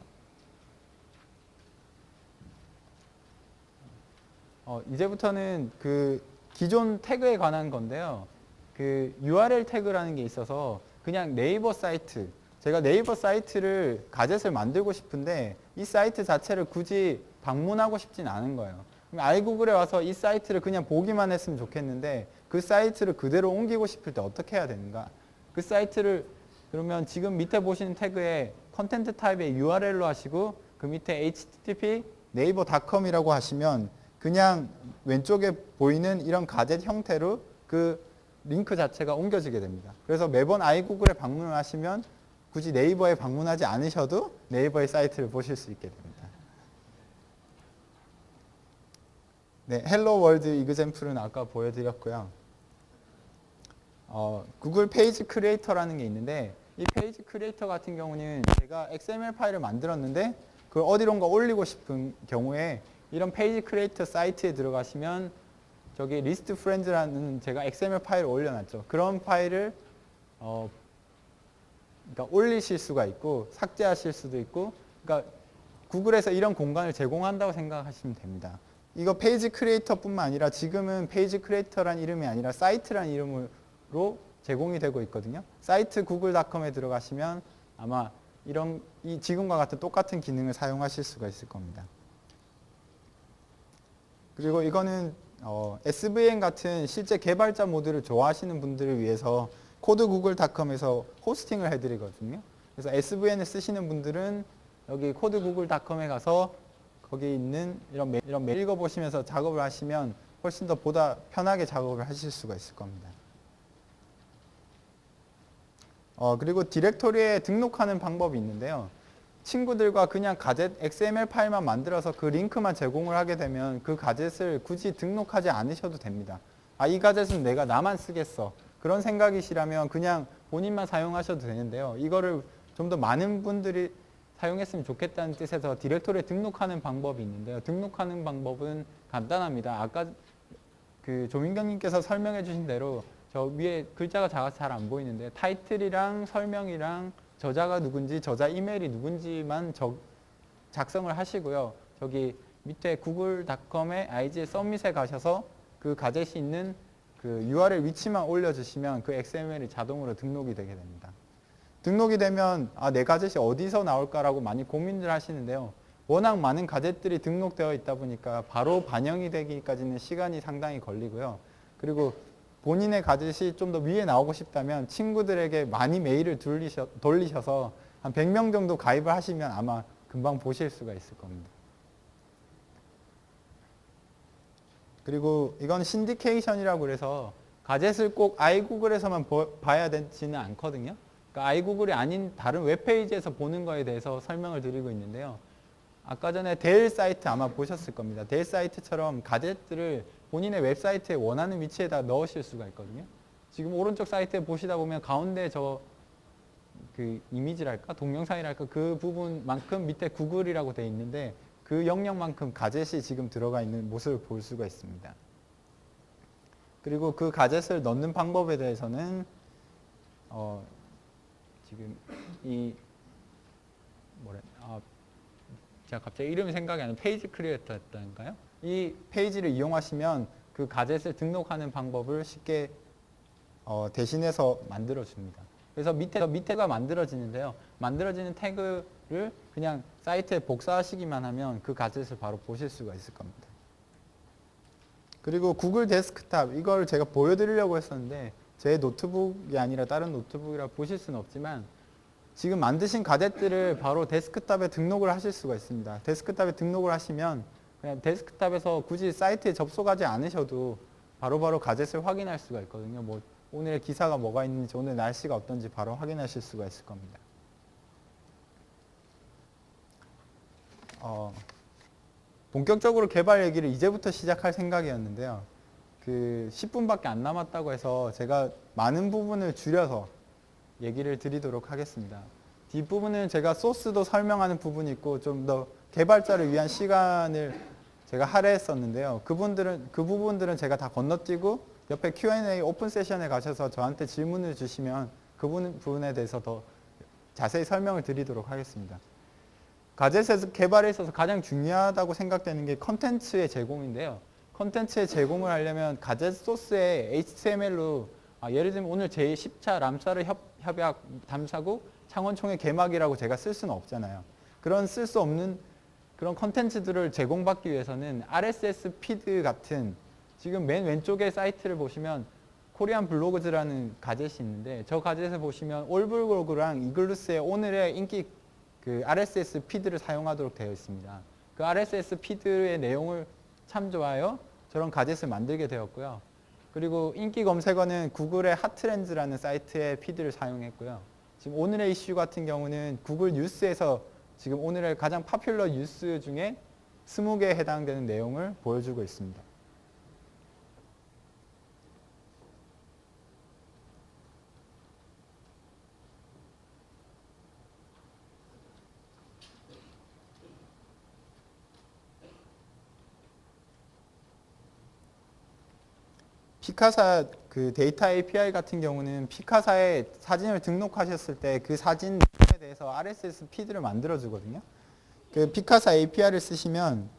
이제부터는 그 기존 태그에 관한 건데요. 그 URL 태그라는 게 있어서 그냥 네이버 사이트, 제가 네이버 사이트를 가젯을 만들고 싶은데 이 사이트 자체를 굳이 방문하고 싶진 않은 거예요. 알구글에 와서 이 사이트를 그냥 보기만 했으면 좋겠는데 그 사이트를 그대로 옮기고 싶을 때 어떻게 해야 되는가? 그 사이트를 그러면 지금 밑에 보시는 태그에 컨텐트 타입의 URL로 하시고 그 밑에 http naver.com이라고 하시면 그냥 왼쪽에 보이는 이런 가젯 형태로 그 링크 자체가 옮겨지게 됩니다. 그래서 매번 아이구글에 방문을 하시면 굳이 네이버에 방문하지 않으셔도 네이버의 사이트를 보실 수 있게 됩니다. 네, 헬로 월드 이그젬플은 아까 보여드렸고요. 구글 페이지 크리에이터라는 게 있는데 이 페이지 크리에이터 같은 경우는 제가 XML 파일을 만들었는데 그걸 어디론가 올리고 싶은 경우에 이런 페이지 크리에이터 사이트에 들어가시면 저기 리스트 프렌즈라는 제가 XML 파일을 올려놨죠. 그런 파일을 그러니까 올리실 수가 있고 삭제하실 수도 있고, 그러니까 구글에서 이런 공간을 제공한다고 생각하시면 됩니다. 이거 페이지 크리에이터뿐만 아니라 지금은 페이지 크리에이터란 이름이 아니라 사이트란 이름으로 제공이 되고 있거든요. 사이트 구글닷컴에 들어가시면 아마 이 지금과 같은 똑같은 기능을 사용하실 수가 있을 겁니다. 그리고 이거는 SVN 같은 실제 개발자 모드를 좋아하시는 분들을 위해서 코드구글닷컴에서 호스팅을 해드리거든요. 그래서 SVN을 쓰시는 분들은 여기 코드구글닷컴에 가서 거기 있는 이런 메일 읽어보시면서 작업을 하시면 훨씬 더 보다 편하게 작업을 하실 수가 있을 겁니다. 그리고 디렉토리에 등록하는 방법이 있는데요. 친구들과 그냥 가젯 XML 파일만 만들어서 그 링크만 제공을 하게 되면 그 가젯을 굳이 등록하지 않으셔도 됩니다. 이 가젯은 내가 나만 쓰겠어. 그런 생각이시라면 그냥 본인만 사용하셔도 되는데요. 이거를 좀 더 많은 분들이 사용했으면 좋겠다는 뜻에서 디렉토리에 등록하는 방법이 있는데요. 등록하는 방법은 간단합니다. 아까 그 조민경님께서 설명해 주신 대로 저 위에 글자가 작아서 잘 안 보이는데 타이틀이랑 설명이랑 저자가 누군지 저자 이메일이 누군지만 작성을 하시고요. 저기 밑에 구글닷컴의 IG 서밋에 가셔서 그 가젯이 있는 그 URL 위치만 올려주시면 그 XML이 자동으로 등록이 되게 됩니다. 등록이 되면 내 가젯이 어디서 나올까라고 많이 고민을 하시는데요. 워낙 많은 가젯들이 등록되어 있다 보니까 바로 반영이 되기까지는 시간이 상당히 걸리고요. 그리고 본인의 가젯이 좀 더 위에 나오고 싶다면 친구들에게 많이 메일을 돌리셔서 한 100명 정도 가입을 하시면 아마 금방 보실 수가 있을 겁니다. 그리고 이건 신디케이션이라고 그래서 가젯을 꼭 아이구글에서만 봐야 되지는 않거든요. 그러니까 아이구글이 아닌 다른 웹페이지에서 보는 거에 대해서 설명을 드리고 있는데요. 아까 전에 데일 사이트 아마 보셨을 겁니다. 데일 사이트처럼 가젯들을 본인의 웹사이트에 원하는 위치에다 넣으실 수가 있거든요. 지금 오른쪽 사이트에 보시다 보면 가운데 그 이미지랄까 동영상이랄까 그 부분만큼 밑에 구글이라고 되어 있는데 그 영역만큼 가젯이 지금 들어가 있는 모습을 볼 수가 있습니다. 그리고 그 가젯을 넣는 방법에 대해서는 지금 제가 갑자기 이름이 생각이 안 나요. 페이지 크리에이터였다니까요. 이 페이지를 이용하시면 그 가젯을 등록하는 방법을 쉽게 대신해서 만들어줍니다. 그래서 밑에가 만들어지는데요. 만들어지는 태그를 그냥 사이트에 복사하시기만 하면 그 가젯을 바로 보실 수가 있을 겁니다. 그리고 구글 데스크탑 이걸 제가 보여드리려고 했었는데 제 노트북이 아니라 다른 노트북이라 보실 수는 없지만 지금 만드신 가젯들을 바로 데스크탑에 등록을 하실 수가 있습니다. 데스크탑에 등록을 하시면 그냥 데스크탑에서 굳이 사이트에 접속하지 않으셔도 바로바로 가젯을 확인할 수가 있거든요. 뭐 오늘의 기사가 뭐가 있는지 오늘 날씨가 어떤지 바로 확인하실 수가 있을 겁니다. 본격적으로 개발 얘기를 이제부터 시작할 생각이었는데요. 그 10분밖에 안 남았다고 해서 제가 많은 부분을 줄여서 얘기를 드리도록 하겠습니다. 뒷부분은 제가 소스도 설명하는 부분이 있고 좀 더 개발자를 위한 시간을 제가 할애했었는데요. 그 부분들은 제가 다 건너뛰고 옆에 Q&A 오픈 세션에 가셔서 저한테 질문을 주시면 그 부분에 대해서 더 자세히 설명을 드리도록 하겠습니다. 가젯 개발에 있어서 가장 중요하다고 생각되는 게 컨텐츠의 제공인데요. 컨텐츠의 제공을 하려면 가젯 소스에 HTML로 예를 들면 오늘 제10차 람사르 협약 담사국 창원총회 개막이라고 제가 쓸 수는 없잖아요. 그런 쓸 수 없는 그런 컨텐츠들을 제공받기 위해서는 RSS 피드 같은 지금 맨 왼쪽에 사이트를 보시면 코리안 블로그즈라는 가젯이 있는데 저 가젯을 보시면 올블로그랑 이글루스의 오늘의 인기 그 RSS 피드를 사용하도록 되어 있습니다. 그 RSS 피드의 내용을 참조하여 저런 가젯을 만들게 되었고요. 그리고 인기 검색어는 구글의 핫트렌즈라는 사이트의 피드를 사용했고요. 지금 오늘의 이슈 같은 경우는 구글 뉴스에서 지금 오늘의 가장 파퓰러 뉴스 중에 20개에 해당되는 내용을 보여주고 있습니다. 피카사 그 데이터 API 같은 경우는 피카사에 사진을 등록하셨을 때 그 사진 내용에 대해서 RSS 피드를 만들어 주거든요. 그 피카사 API를 쓰시면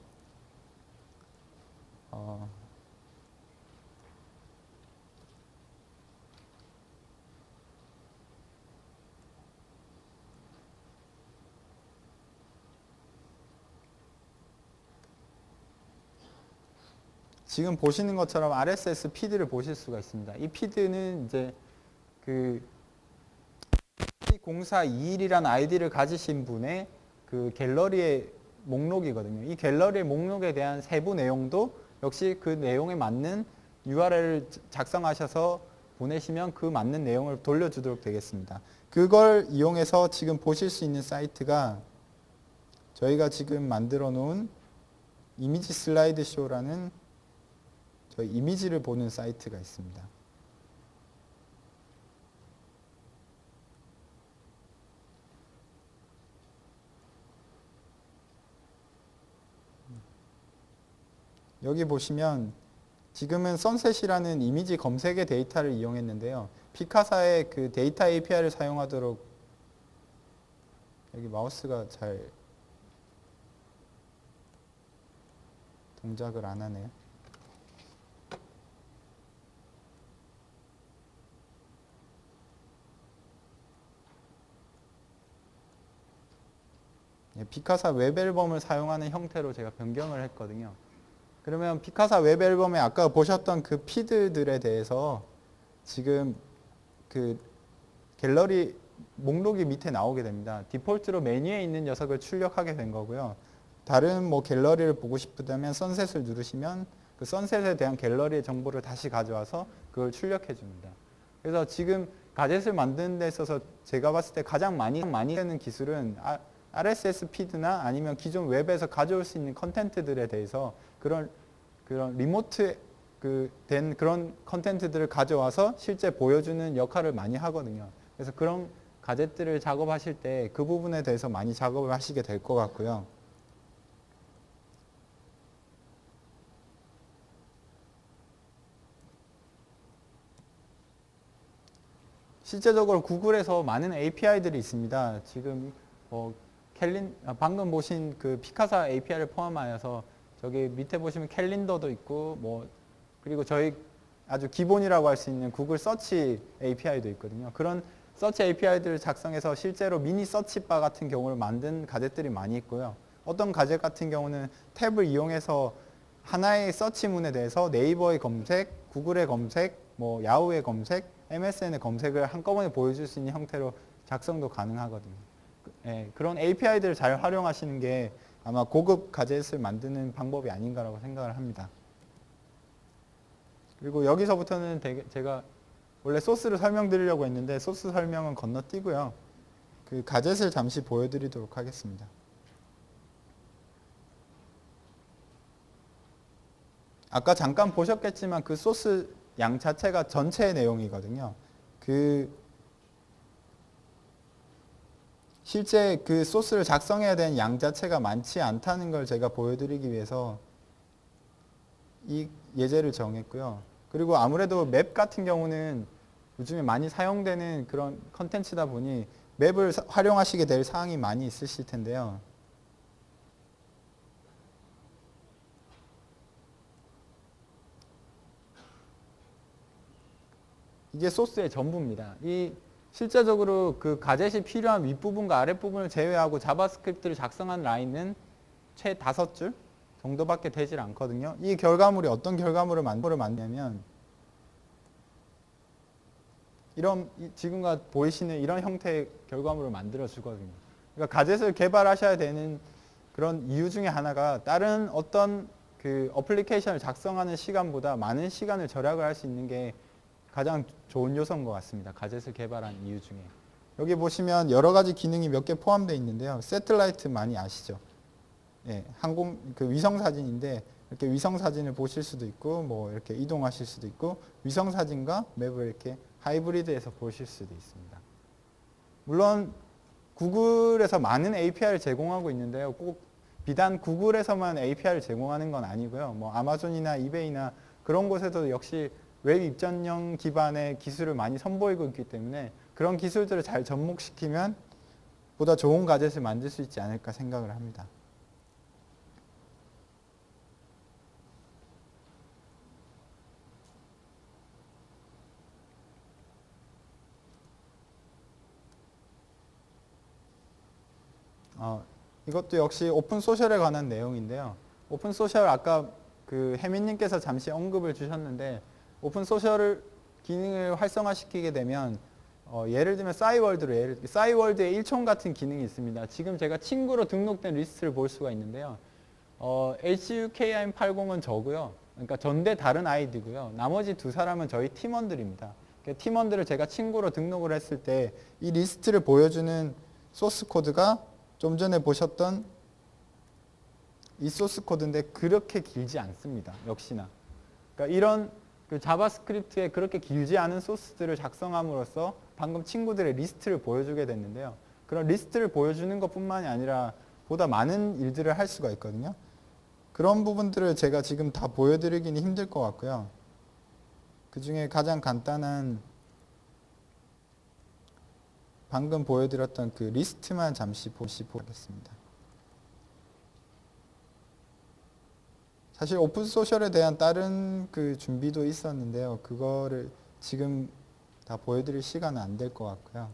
지금 보시는 것처럼 RSS 피드를 보실 수가 있습니다. 이 피드는 이제 그 공사 21이라는 아이디를 가지신 분의 그 갤러리의 목록이거든요. 이 갤러리의 목록에 대한 세부 내용도 역시 그 내용에 맞는 URL을 작성하셔서 보내시면 그 맞는 내용을 돌려주도록 되겠습니다. 그걸 이용해서 지금 보실 수 있는 사이트가 저희가 지금 만들어 놓은 이미지 슬라이드 쇼라는 저희 이미지를 보는 사이트가 있습니다. 여기 보시면 지금은 선셋이라는 이미지 검색의 데이터를 이용했는데요. 피카사의 그 데이터 API를 사용하도록 여기 마우스가 잘 동작을 안 하네요. 피카사 웹앨범을 사용하는 형태로 제가 변경을 했거든요. 그러면 피카사 웹앨범에 아까 보셨던 그 피드들에 대해서 지금 그 갤러리 목록이 밑에 나오게 됩니다. 디폴트로 메뉴에 있는 녀석을 출력하게 된 거고요. 다른 뭐 갤러리를 보고 싶다면 선셋을 누르시면 그 선셋에 대한 갤러리의 정보를 다시 가져와서 그걸 출력해 줍니다. 그래서 지금 가젯을 만드는 데 있어서 제가 봤을 때 가장 많이 되는 기술은 RSS 피드나 아니면 기존 웹에서 가져올 수 있는 컨텐츠들에 대해서 그런 리모트 된 그런 컨텐츠들을 가져와서 실제 보여주는 역할을 많이 하거든요. 그래서 그런 가젯들을 작업하실 때 그 부분에 대해서 많이 작업을 하시게 될 것 같고요. 실제적으로 구글에서 많은 API들이 있습니다. 지금 방금 보신 그 피카사 API를 포함하여서 저기 밑에 보시면 캘린더도 있고 그리고 저희 아주 기본이라고 할 수 있는 구글 서치 API도 있거든요. 그런 서치 API들을 작성해서 실제로 미니 서치바 같은 경우를 만든 가젯들이 많이 있고요. 어떤 가젯 같은 경우는 탭을 이용해서 하나의 서치문에 대해서 네이버의 검색, 구글의 검색, 야후의 검색, MSN의 검색을 한꺼번에 보여줄 수 있는 형태로 작성도 가능하거든요. 그런 API들을 잘 활용하시는 게 아마 고급 가젯을 만드는 방법이 아닌가라고 생각을 합니다. 그리고 여기서부터는 제가 원래 소스를 설명드리려고 했는데 소스 설명은 건너뛰고요. 그 가젯을 잠시 보여드리도록 하겠습니다. 아까 잠깐 보셨겠지만 그 소스 양 자체가 전체의 내용이거든요. 실제 그 소스를 작성해야 되는 양 자체가 많지 않다는 걸 제가 보여드리기 위해서 이 예제를 정했고요. 그리고 아무래도 맵 같은 경우는 요즘에 많이 사용되는 그런 컨텐츠다 보니 맵을 활용하시게 될 사항이 많이 있으실 텐데요. 이게 소스의 전부입니다. 실제적으로 그 가젯이 필요한 윗부분과 아랫부분을 제외하고 자바스크립트를 작성한 라인은 최 5줄 정도밖에 되질 않거든요. 이 결과물이 어떤 결과물을 만드냐면 지금과 보이시는 이런 형태의 결과물을 만들어 주거든요. 그러니까 가젯을 개발하셔야 되는 그런 이유 중에 하나가 다른 어떤 그 어플리케이션을 작성하는 시간보다 많은 시간을 절약을 할 수 있는 게 가장 좋은 요소인 것 같습니다. 가젯을 개발한 이유 중에. 여기 보시면 여러 가지 기능이 몇 개 포함되어 있는데요. 새틀라이트 많이 아시죠? 위성 사진인데 이렇게 위성 사진을 보실 수도 있고 이렇게 이동하실 수도 있고 위성 사진과 맵을 이렇게 하이브리드해서 보실 수도 있습니다. 물론 구글에서 많은 API를 제공하고 있는데요. 꼭 비단 구글에서만 API를 제공하는 건 아니고요. 아마존이나 이베이나 그런 곳에도 역시 웹 입점형 기반의 기술을 많이 선보이고 있기 때문에 그런 기술들을 잘 접목시키면 보다 좋은 가젯을 만들 수 있지 않을까 생각을 합니다. 이것도 역시 오픈 소셜에 관한 내용인데요. 오픈 소셜 아까 그 혜민님께서 잠시 언급을 주셨는데 오픈 소셜 기능을 활성화시키게 되면 예를 들면 싸이월드로 싸이월드에 일총 같은 기능이 있습니다. 지금 제가 친구로 등록된 리스트를 볼 수가 있는데요. HUKIM80은 저고요. 그러니까 전대 다른 아이디고요. 나머지 두 사람은 저희 팀원들입니다. 팀원들을 제가 친구로 등록을 했을 때 이 리스트를 보여주는 소스 코드가 좀 전에 보셨던 이 소스 코드인데 그렇게 길지 않습니다. 역시나. 그러니까 이런 그 자바스크립트에 그렇게 길지 않은 소스들을 작성함으로써 방금 친구들의 리스트를 보여주게 됐는데요. 그런 리스트를 보여주는 것뿐만이 아니라 보다 많은 일들을 할 수가 있거든요. 그런 부분들을 제가 지금 다 보여드리기는 힘들 것 같고요. 그 중에 가장 간단한 방금 보여드렸던 그 리스트만 잠시 보겠습니다. 사실 오픈 소셜에 대한 다른 그 준비도 있었는데요. 그거를 지금 다 보여드릴 시간은 안 될 것 같고요.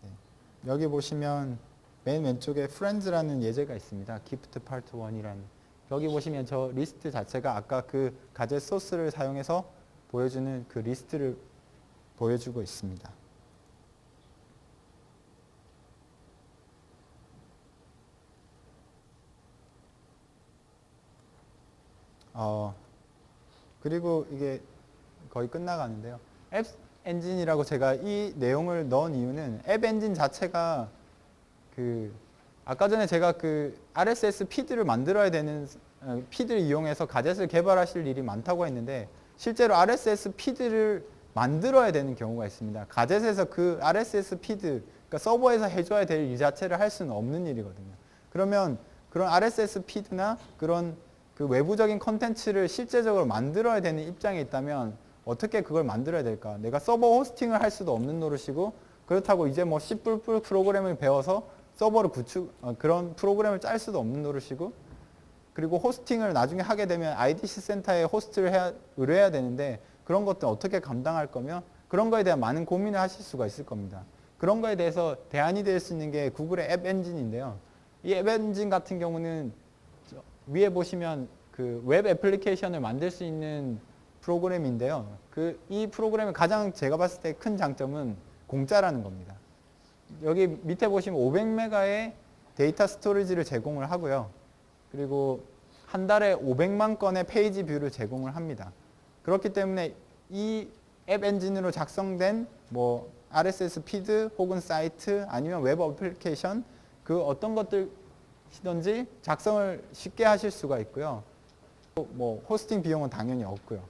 네. 여기 보시면 맨 왼쪽에 Friends라는 예제가 있습니다. Gift Part 1이라는. 여기 보시면 저 리스트 자체가 아까 그 가젯 소스를 사용해서 보여주는 그 리스트를 보여주고 있습니다. 그리고 이게 거의 끝나가는데요. 앱 엔진이라고 제가 이 내용을 넣은 이유는 앱 엔진 자체가 그 아까 전에 제가 그 RSS 피드를 만들어야 되는 피드를 이용해서 가젯을 개발하실 일이 많다고 했는데 실제로 RSS 피드를 만들어야 되는 경우가 있습니다. 가젯에서 그 RSS 피드, 그러니까 서버에서 해줘야 될 일 자체를 할 수는 없는 일이거든요. 그러면 그런 RSS 피드나 그런 그 외부적인 컨텐츠를 실제적으로 만들어야 되는 입장에 있다면 어떻게 그걸 만들어야 될까? 내가 서버 호스팅을 할 수도 없는 노릇이고 그렇다고 이제 뭐 C++ 프로그램을 배워서 서버를 그런 프로그램을 짤 수도 없는 노릇이고 그리고 호스팅을 나중에 하게 되면 IDC 센터에 호스트를 의뢰해야 되는데 그런 것들 어떻게 감당할 거며 그런 거에 대한 많은 고민을 하실 수가 있을 겁니다. 그런 거에 대해서 대안이 될 수 있는 게 구글의 앱 엔진인데요. 이 앱 엔진 같은 경우는 위에 보시면 그 웹 애플리케이션을 만들 수 있는 프로그램인데요. 이 프로그램의 가장 제가 봤을 때 큰 장점은 공짜라는 겁니다. 여기 밑에 보시면 500메가의 데이터 스토리지를 제공을 하고요. 그리고 한 달에 500만 건의 페이지 뷰를 제공을 합니다. 그렇기 때문에 이 앱 엔진으로 작성된 뭐 RSS 피드 혹은 사이트 아니면 웹 애플리케이션 그 어떤 것들이든지 작성을 쉽게 하실 수가 있고요. 뭐 호스팅 비용은 당연히 없고요.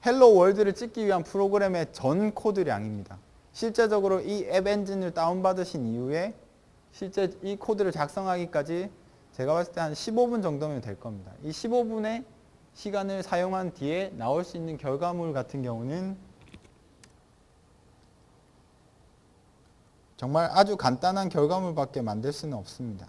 헬로 월드를 찍기 위한 프로그램의 전 코드량입니다. 실제적으로 이 앱 엔진을 다운받으신 이후에 실제 이 코드를 작성하기까지 제가 봤을 때 한 15분 정도면 될 겁니다. 이 15분의 시간을 사용한 뒤에 나올 수 있는 결과물 같은 경우는 정말 아주 간단한 결과물밖에 만들 수는 없습니다.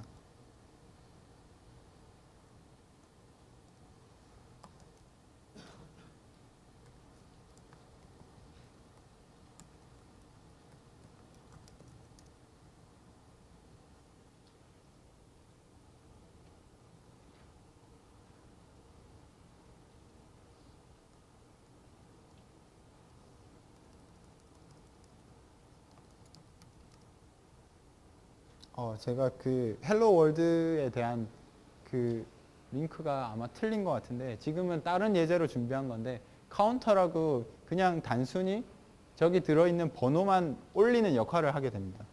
제가 그 헬로 월드에 대한 그 링크가 아마 틀린 것 같은데 지금은 다른 예제로 준비한 건데 카운터라고 그냥 단순히 저기 들어있는 번호만 올리는 역할을 하게 됩니다.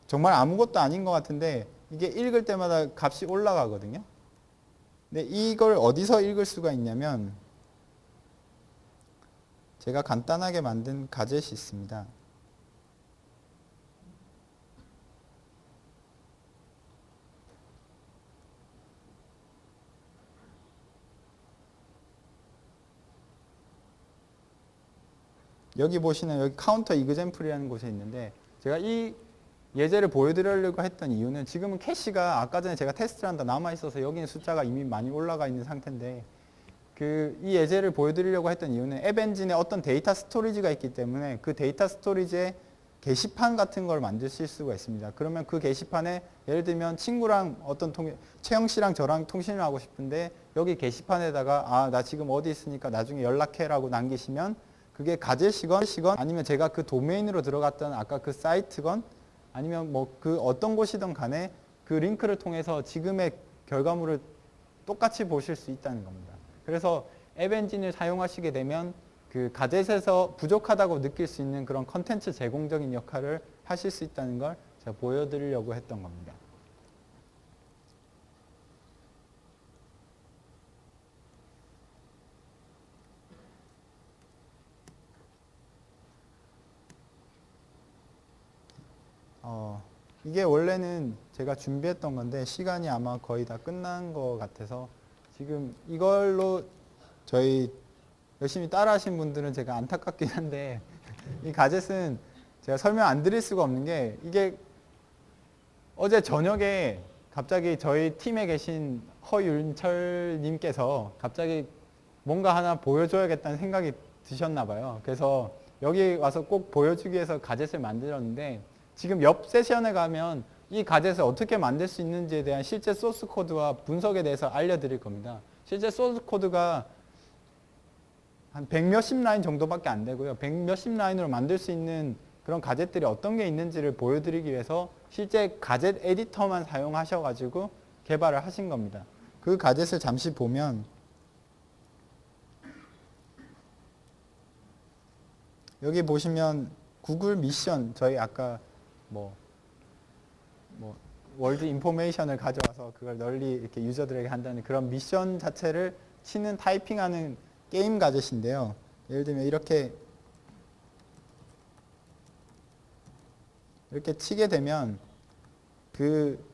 정말 아무것도 아닌 것 같은데 이게 읽을 때마다 값이 올라가거든요. 근데 이걸 어디서 읽을 수가 있냐면 제가 간단하게 만든 가젯이 있습니다. 여기 보시는 여기 카운터 이그젬플이라는 곳에 있는데 제가 이 예제를 보여드리려고 했던 이유는 지금은 캐시가 아까 전에 제가 테스트를 한다 남아 있어서 여기는 숫자가 이미 많이 올라가 있는 상태인데 이 예제를 보여드리려고 했던 이유는 앱 엔진에 어떤 데이터 스토리지가 있기 때문에 그 데이터 스토리지에 게시판 같은 걸 만드실 수가 있습니다. 그러면 그 게시판에 예를 들면 친구랑 채영 씨랑 저랑 통신을 하고 싶은데 여기 게시판에다가 나 지금 어디 있으니까 나중에 연락해라고 남기시면 그게 가제시건 아니면 제가 그 도메인으로 들어갔던 아까 그 사이트건 아니면 뭐 그 어떤 곳이든 간에 그 링크를 통해서 지금의 결과물을 똑같이 보실 수 있다는 겁니다. 그래서 앱 엔진을 사용하시게 되면 그 가젯에서 부족하다고 느낄 수 있는 그런 컨텐츠 제공적인 역할을 하실 수 있다는 걸 제가 보여드리려고 했던 겁니다. 이게 원래는 제가 준비했던 건데 시간이 아마 거의 다 끝난 것 같아서 지금 이걸로 저희 열심히 따라 하신 분들은 제가 안타깝긴 한데 이 가젯은 제가 설명 안 드릴 수가 없는 게 이게 어제 저녁에 갑자기 저희 팀에 계신 허윤철 님께서 갑자기 뭔가 하나 보여줘야겠다는 생각이 드셨나 봐요. 그래서 여기 와서 꼭 보여주기 위해서 가젯을 만들었는데 지금 옆 세션에 가면 이 가젯을 어떻게 만들 수 있는지에 대한 실제 소스 코드와 분석에 대해서 알려드릴 겁니다. 실제 소스 코드가 한 100몇십 라인 정도밖에 안 되고요. 100몇십 라인으로 만들 수 있는 그런 가젯들이 어떤 게 있는지를 보여드리기 위해서 실제 가젯 에디터만 사용하셔가지고 개발을 하신 겁니다. 그 가젯을 잠시 보면 여기 보시면 구글 미션 저희 아까 월드 인포메이션을 가져와서 그걸 널리 이렇게 유저들에게 한다는 그런 미션 자체를 치는 타이핑하는 게임 가젯인데요. 예를 들면 이렇게 치게 되면 그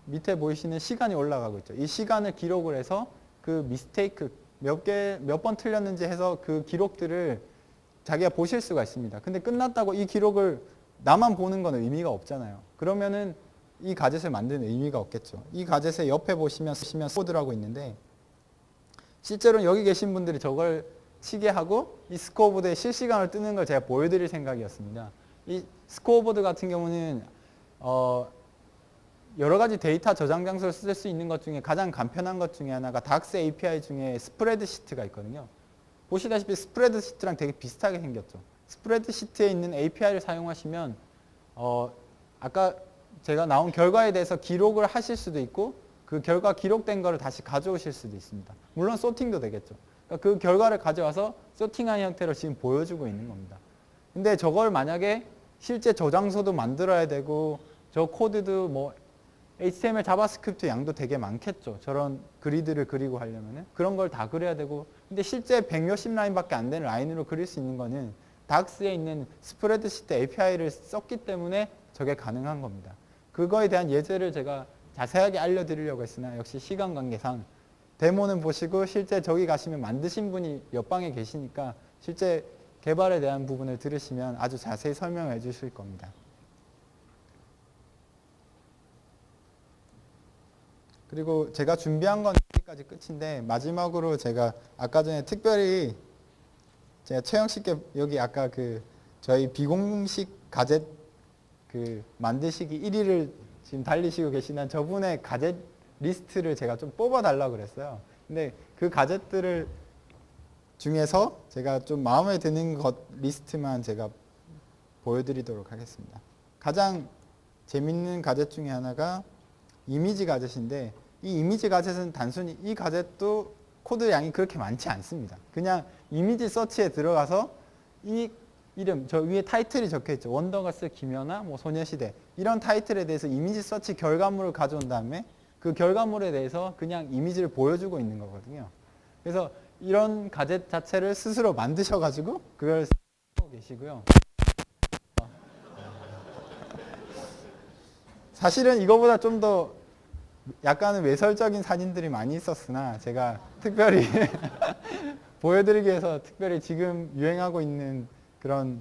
밑에 보이시는 시간이 올라가고 있죠. 이 시간을 기록을 해서 그 미스테이크 몇 번 틀렸는지 해서 그 기록들을 자기가 보실 수가 있습니다. 근데 끝났다고 이 기록을 나만 보는 건 의미가 없잖아요. 그러면은 이 가젯을 만드는 의미가 없겠죠. 이 가젯의 옆에 보시면 스코어드라고 있는데 실제로 여기 계신 분들이 저걸 치게 하고 이 스코어보드에 실시간으로 뜨는 걸 제가 보여드릴 생각이었습니다. 이 스코어보드 같은 경우는 여러 가지 데이터 저장 장소를 쓸 수 있는 것 중에 가장 간편한 것 중에 하나가 닥스 API 중에 스프레드시트가 있거든요. 보시다시피 스프레드시트랑 되게 비슷하게 생겼죠. 스프레드시트에 있는 API를 사용하시면 아까 제가 나온 결과에 대해서 기록을 하실 수도 있고 그 결과 기록된 거를 다시 가져오실 수도 있습니다. 물론 소팅도 되겠죠. 그러니까 그 결과를 가져와서 소팅한 형태로 지금 보여주고 있는 겁니다. 근데 저걸 만약에 실제 저장소도 만들어야 되고 저 코드도 뭐 HTML, 자바스크립트 양도 되게 많겠죠. 저런 그리드를 그리고 하려면은 그런 걸 다 그려야 되고 근데 실제 100몇십 라인밖에 안 되는 라인으로 그릴 수 있는 거는 닥스에 있는 스프레드시트 API를 썼기 때문에 저게 가능한 겁니다. 그거에 대한 예제를 제가 자세하게 알려드리려고 했으나 역시 시간 관계상 데모는 보시고 실제 저기 가시면 만드신 분이 옆방에 계시니까 실제 개발에 대한 부분을 들으시면 아주 자세히 설명해 주실 겁니다. 그리고 제가 준비한 건 여기까지 끝인데 마지막으로 제가 아까 전에 특별히 제가 채영 씨께 여기 아까 그 저희 비공식 가젯 그 만드시기 1위를 지금 달리시고 계시는 저분의 가젯 리스트를 제가 좀 뽑아 달라고 그랬어요. 근데 그 가젯들을 중에서 제가 좀 마음에 드는 것 리스트만 제가 보여드리도록 하겠습니다. 가장 재밌는 가젯 중에 하나가 이미지 가젯인데 이 이미지 가젯은 단순히 이 가젯도 코드 양이 그렇게 많지 않습니다. 그냥 이미지 서치에 들어가서 이 이름, 저 위에 타이틀이 적혀있죠. 원더걸스 김연아, 뭐 소녀시대 이런 타이틀에 대해서 이미지 서치 결과물을 가져온 다음에 그 결과물에 대해서 그냥 이미지를 보여주고 있는 거거든요. 그래서 이런 가젯 자체를 스스로 만드셔가지고 그걸 쓰고 계시고요. 사실은 이거보다 좀 더 약간은 외설적인 사진들이 많이 있었으나 제가 특별히 보여드리기 위해서 특별히 지금 유행하고 있는 그런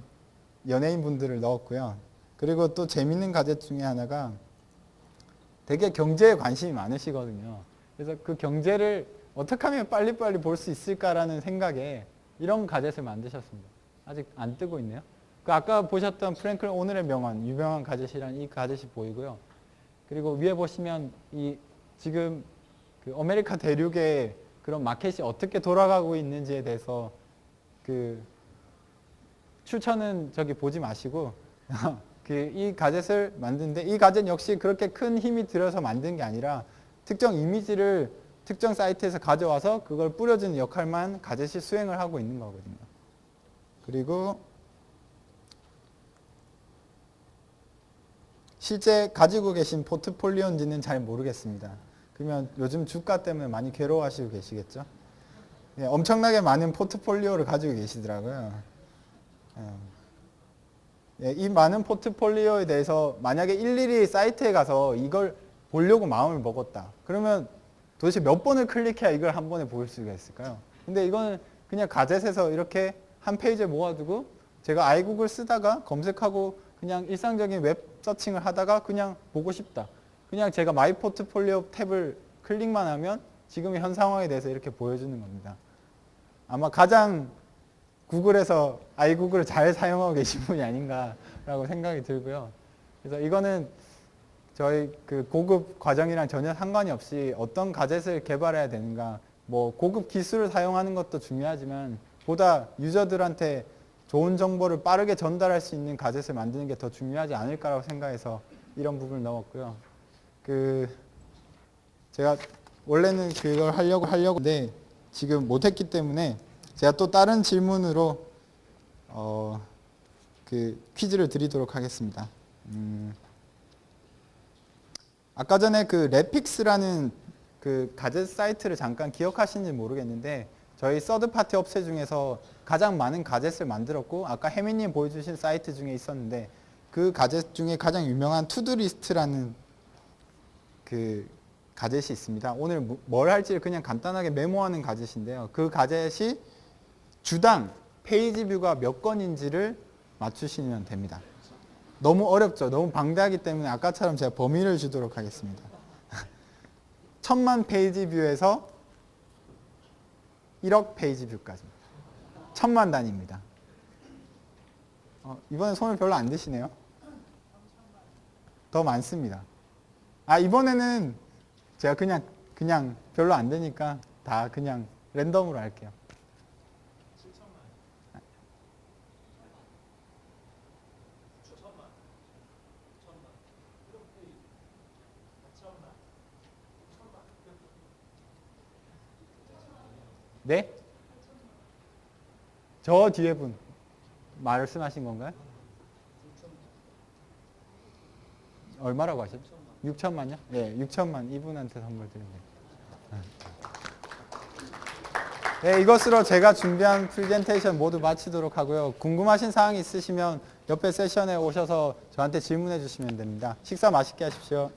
연예인 분들을 넣었고요. 그리고 또 재밌는 가젯 중에 하나가 되게 경제에 관심이 많으시거든요. 그래서 그 경제를 어떻게 하면 빨리빨리 볼 수 있을까라는 생각에 이런 가젯을 만드셨습니다. 아직 안 뜨고 있네요. 그 아까 보셨던 프랭클린 오늘의 명언, 유명한 가젯이란 이 가젯이 보이고요. 그리고 위에 보시면 이 지금 그 아메리카 대륙의 그런 마켓이 어떻게 돌아가고 있는지에 대해서 그 추천은 저기 보지 마시고 그 이 가젯을 만드는데 이 가젯 역시 그렇게 큰 힘이 들어서 만든 게 아니라 특정 이미지를 특정 사이트에서 가져와서 그걸 뿌려주는 역할만 가젯이 수행을 하고 있는 거거든요. 그리고 실제 가지고 계신 포트폴리오인지는 잘 모르겠습니다. 그러면 요즘 주가 때문에 많이 괴로워하시고 계시겠죠? 네, 엄청나게 많은 포트폴리오를 가지고 계시더라고요. 네, 이 많은 포트폴리오에 대해서 만약에 일일이 사이트에 가서 이걸 보려고 마음을 먹었다. 그러면 도대체 몇 번을 클릭해야 이걸 한 번에 볼 수가 있을까요? 근데 이거는 그냥 가젯에서 이렇게 한 페이지에 모아두고 제가 아이구글 쓰다가 검색하고 그냥 일상적인 웹 서칭을 하다가 그냥 보고 싶다. 그냥 제가 마이 포트폴리오 탭을 클릭만 하면 지금의 현 상황에 대해서 이렇게 보여주는 겁니다. 아마 가장 구글에서 아이구글을 잘 사용하고 계신 분이 아닌가라고 생각이 들고요. 그래서 이거는 저희 그 고급 과정이랑 전혀 상관이 없이 어떤 가젯을 개발해야 되는가, 뭐 고급 기술을 사용하는 것도 중요하지만 보다 유저들한테 좋은 정보를 빠르게 전달할 수 있는 가젯을 만드는 게 더 중요하지 않을까라고 생각해서 이런 부분을 넣었고요. 그 제가 원래는 그걸 하려고 했는데 지금 못했기 때문에 제가 또 다른 질문으로 그 퀴즈를 드리도록 하겠습니다. 아까 전에 그 랩픽스라는 그 가젯 사이트를 잠깐 기억하시는지 모르겠는데 저희 서드 파티 업체 중에서 가장 많은 가젯을 만들었고 아까 혜민님 보여주신 사이트 중에 있었는데 그 가젯 중에 가장 유명한 투두리스트라는 그 가젯이 있습니다. 오늘 뭘 할지 그냥 간단하게 메모하는 가젯인데요. 그 가젯이 주당 페이지 뷰가 몇 건인지를 맞추시면 됩니다. 너무 어렵죠. 너무 방대하기 때문에 아까처럼 제가 범위를 주도록 하겠습니다. 1000만 페이지 뷰에서 1억 페이지 뷰까지입니다. 1000만 단위입니다. 이번에 손을 별로 안 드시네요. 더 많습니다. 이번에는 제가 그냥 별로 안 되니까 다 그냥 랜덤으로 할게요. 네? 저 뒤에 분 말씀하신 건가요? 얼마라고 하셨죠? 6천만요? 네, 6천만 이분한테 선물 드립니다. 네, 이것으로 제가 준비한 프레젠테이션 모두 마치도록 하고요. 궁금하신 사항이 있으시면 옆에 세션에 오셔서 저한테 질문해 주시면 됩니다. 식사 맛있게 하십시오.